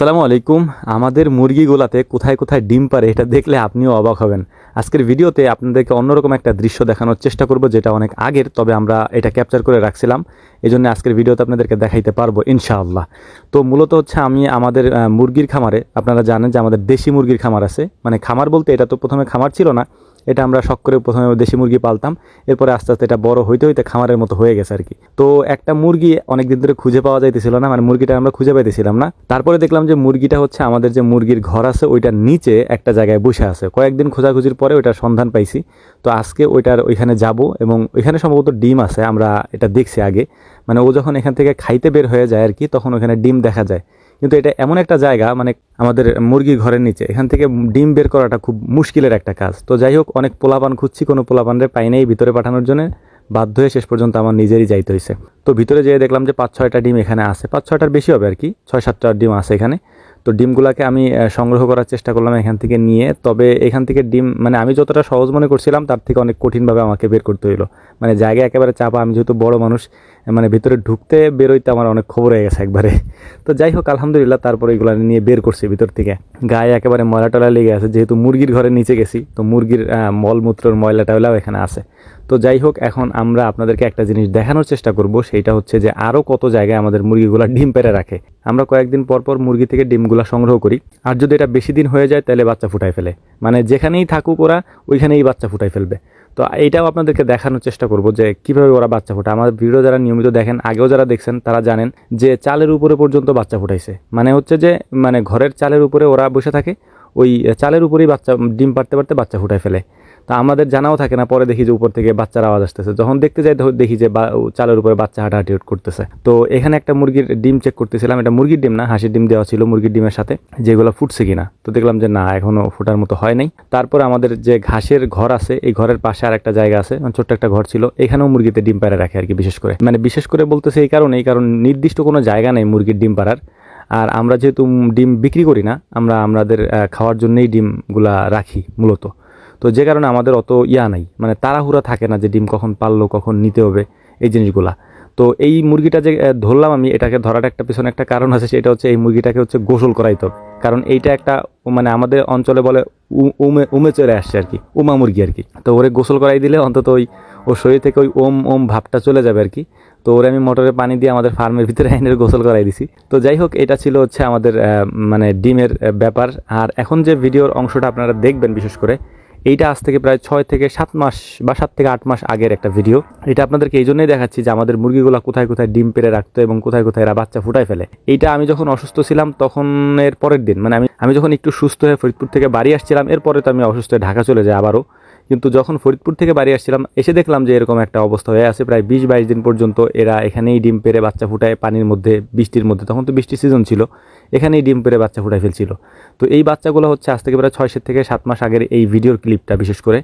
আসসালামু আলাইকুম। আমাদের মুরগিগুলাতে কোথায় কোথায় ডিম পারে এটা দেখলে আপনিও অবাক হবেন। আজকের ভিডিওতে আপনাদেরকে অন্যরকম একটা দৃশ্য দেখানোর চেষ্টা করব, যেটা অনেক আগের, তবে আমরা এটা ক্যাপচার করে রাখছিলাম। এজন্য আজকের ভিডিওতে আপনাদেরকে দেখাইতে পারবো ইনশাআল্লাহ। তো মূলত হচ্ছে আমি আমাদের মুরগির খামারে, আপনারা জানেন যে আমাদের দেশি মুরগির খামার আছে। মানে খামার বলতে এটা তো প্রথমে খামার ছিল না, এটা আমরা শখ করে প্রথমে দেশি মুরগি পালতাম। এরপরে আস্তে আস্তে এটা বড় হইতে হইতে খামারের মতো হয়ে গেছে আর কি। তো একটা মুরগি অনেকদিন ধরে খুঁজে পাওয়া যাইতেছিল না, মানে মুরগিটা আমরা খুঁজে পাইতেছিলাম না। তারপরে দেখলাম যে মুরগিটা হচ্ছে আমাদের যে মুরগির ঘর আছে ওইটার নিচে একটা জায়গায় বসে আছে। কয়েকদিন খোঁজাখুঁজির পরে ওইটার সন্ধান পাইছি। তো আজকে ওইখানে যাব এবং ওইখানে সম্ভবত ডিম আছে, আমরা এটা দেখছি আগে। মানে ও যখন এখান থেকে খাইতে বের হয়ে যায় আর কি, তখন ওখানে ডিম দেখা যায়। কিন্তু এটা এমন একটা জায়গা, মানে আমাদের মুরগির ঘরের নিচে, এখান থেকে ডিম বের করাটা খুব মুশকিলের একটা কাজ। তো যাই হোক, অনেক পোলাপান খুঁজছি, কোনো পোলাপানরে পাই নাই ভিতরে পাঠানোর জন্য। বাধ্য হয়ে শেষ পর্যন্ত আমার নিজেরই যাইতে হয়েছে। তো ভিতরে যেয়ে দেখলাম যে 5-6টা ডিম এখানে আছে, 5-6টার বেশি হবে আর কি, 6-7টা ডিম আছে এখানে। তো ডিমগুলোকে আমি সংগ্রহ করার চেষ্টা করলাম এখান থেকে নিয়ে। তবে এখান থেকে ডিম, মানে আমি যতটা সহজ মনে করছিলাম তার থেকে অনেক কঠিনভাবে আমাকে বের করতে হইলো। মানে জায়গা একেবারে চাপা, আমি যেহেতু বড় মানুষ, মানে ভিতরে ঢুকতে বেরোইতে আমার অনেক খবর হয়ে গেছে একবারে। তো যাই হোক, আলহামদুলিল্লাহ, তারপরে এগুলো নিয়ে বের করছি ভিতর থেকে। গায়ে একেবারে ময়লা টলা লেগে আছে, যেহেতু মুরগির ঘরের নিচে গেছি, তো মুরগির মলমূত্রর ময়লা টয়লাও এখানে আছে। তো যাই হোক, এখন আমরা আপনাদেরকে একটা জিনিস দেখানোর চেষ্টা করব, সেইটা হচ্ছে যে আরও কত জায়গায় আমাদের মুরগিগুলা ডিম পেড়ে রাখে। আমরা কয়েকদিন পর পর মুরগি থেকে ডিমগুলা সংগ্রহ করি, আর যদি এটা বেশি দিন হয়ে যায় তাহলে বাচ্চা ফুটাই ফেলে। মানে যেখানেই থাকুক ওরা ওইখানেই বাচ্চা ফুটাই ফেলবে। তো এইটাও আপনাদেরকে দেখানোর চেষ্টা করব যে কীভাবে ওরা বাচ্চা ফোটায়। আমার ভিডিও যারা নিয়মিত দেখেন, আগেও যারা দেখছেন, তারা জানেন যে চালের উপরে পর্যন্ত বাচ্চা ফুটাইছে। মানে হচ্ছে যে মানে ঘরের চালের উপরে ওরা বসে থাকে, ওই চালের উপরেই বাচ্চা ডিম পারতে পারতে বাচ্চা ফুটাই ফেলে। তা আমাদের জানাও থাকে না, পরে দেখি যে উপর থেকে বাচ্চার আওয়াজ আসতেছে। যখন দেখতে যাই দেখি যে চালের উপরে বাচ্চা হাঁটাহাঁটি করতেছে। তো এখানে একটা মুরগির ডিম চেক করতেছিলাম, এটা মুরগির ডিম না, হাঁসির ডিম দেওয়া ছিল মুরগির ডিমের সাথে, যেগুলো ফুটছে কিনা। তো দেখলাম যে না, এখনো ফোটার মতো হয় নাই। তারপর আমাদের যে ঘাসের ঘর আছে, এই ঘরের পাশে আর একটা জায়গা আছে, ছোট্ট একটা ঘর ছিল, এখানেও মুরগিতে ডিম পাড়া রাখে আর কি। বিশেষ করে বলতেছে এই কারণেই, কারণ নির্দিষ্ট কোনো জায়গা নেই মুরগির ডিম পাড়ার। আর আমরা যেহেতু ডিম বিক্রি করি না, আমরা আমাদের খাওয়ার জন্যই ডিমগুলা রাখি মূলত। তো যে কারণে আমাদের অত নাই, মানে তাড়াহুড়া থাকে না যে ডিম কখন পারলো, কখন নিতে হবে, এই জিনিসগুলা। তো এই মুরগিটা যে ধরলাম আমি, এটাকে ধরার একটা পিছনে একটা কারণ আছে, সেটা হচ্ছে এই মুরগিটাকে হচ্ছে গোসল করাইতে হবে। কারণ এইটা একটা, মানে আমাদের অঞ্চলে বলে উমে চলে আসছে আর কি, উমা মুরগি আর কি। তো ওরে গোসল করাই দিলে অন্তত ওর শরীর থেকে ওই ওম ওম ভাবটা চলে যাবে আর কি। তো ওরে আমি মোটরে পানি দিয়ে আমাদের ফার্মের ভিতরে এনে গোসল করাই দিছি। তো যাই হোক, এটা ছিল হচ্ছে আমাদের মানে ডিমের ব্যাপার। আর এখন যে ভিডিওর অংশটা আপনারা দেখবেন, বিশেষ করে এইটা আজ থেকে প্রায় 6 থেকে 7 মাস বা 7 থেকে 8 মাস আগের একটা ভিডিও। এটা আপনাদেরকে এই জন্যই দেখাচ্ছি যে আমাদের মুরগিগুলো কোথায় কোথায় ডিম পেড়ে রাখতো এবং কোথায় কোথায় এরা বাচ্চা ফুটায় ফেলে। এইটা আমি যখন অসুস্থ ছিলাম তখন এর পরের দিন, মানে আমি যখন একটু সুস্থ হয়ে ফরিদপুর থেকে বাড়ি আসছিলাম, এরপরে তো আমি অসুস্থ হয়ে ঢাকা চলে যাই আবারও। কিন্তু যখন ফরিদপুর থেকে বাড়ি আসছিলাম, এসে দেখলাম যে এরকম একটা অবস্থা হয়ে আছে। প্রায় 20-22 দিন পর্যন্ত এরা এখানেই ডিম পেড়ে বাচ্চা ফুটায়, পানির মধ্যে, বৃষ্টির মধ্যে, তখন তো বৃষ্টির সিজন ছিল, এখানেই ডিম পেড়ে বাচ্চা ফুটায় ফেলছিল। তো এই বাচ্চাগুলো হচ্ছে আজ থেকে প্রায় 6 থেকে 7 মাস আগের এই ভিডিওর ক্লিপটা, বিশেষ করে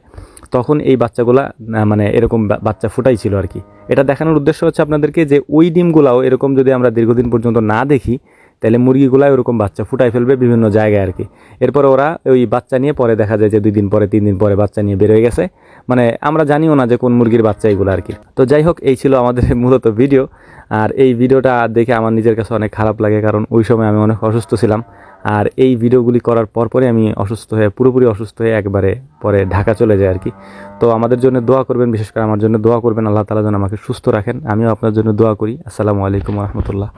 তখন এই বাচ্চাগুলা মানে এরকম বাচ্চা ফুটাইছিল আর কি। এটা দেখানোর উদ্দেশ্য হচ্ছে আপনাদেরকে যে ওই ডিমগুলাও এরকম যদি আমরা দীর্ঘদিন পর্যন্ত না দেখি, তাহলে মুরগিগুলা ওরকম বাচ্চা ফুটাই ফেলবে বিভিন্ন জায়গায় আর কি। এরপরে ওরা ওই বাচ্চা নিয়ে পরে দেখা যায় যে 2 দিন পরে 3 দিন পরে বাচ্চা নিয়ে বের হয়ে গেছে। মানে আমরা জানিও না যে কোন মুরগির বাচ্চা এগুলো আর কি। তো যাই হোক, এই ছিল আমাদের মূলত ভিডিও। আর এই ভিডিওটা দেখে আমার নিজের কাছে অনেক খারাপ লাগে, কারণ ওই সময় আমি অনেক অসুস্থ ছিলাম। আর এই ভিডিওগুলি করার পরে আমি পুরোপুরি অসুস্থ হয়ে একবারে পরে ঢাকা চলে যাই আর কি। তো আমাদের জন্য দোয়া করবেন, বিশেষ করে আমার জন্য দোয়া করবেন, আল্লাহ তাআলা যেন আমাকে সুস্থ রাখেন। আমিও আপনার জন্য দোয়া করি। আসসালামু আলাইকুম ওয়া রাহমাতুল্লাহ।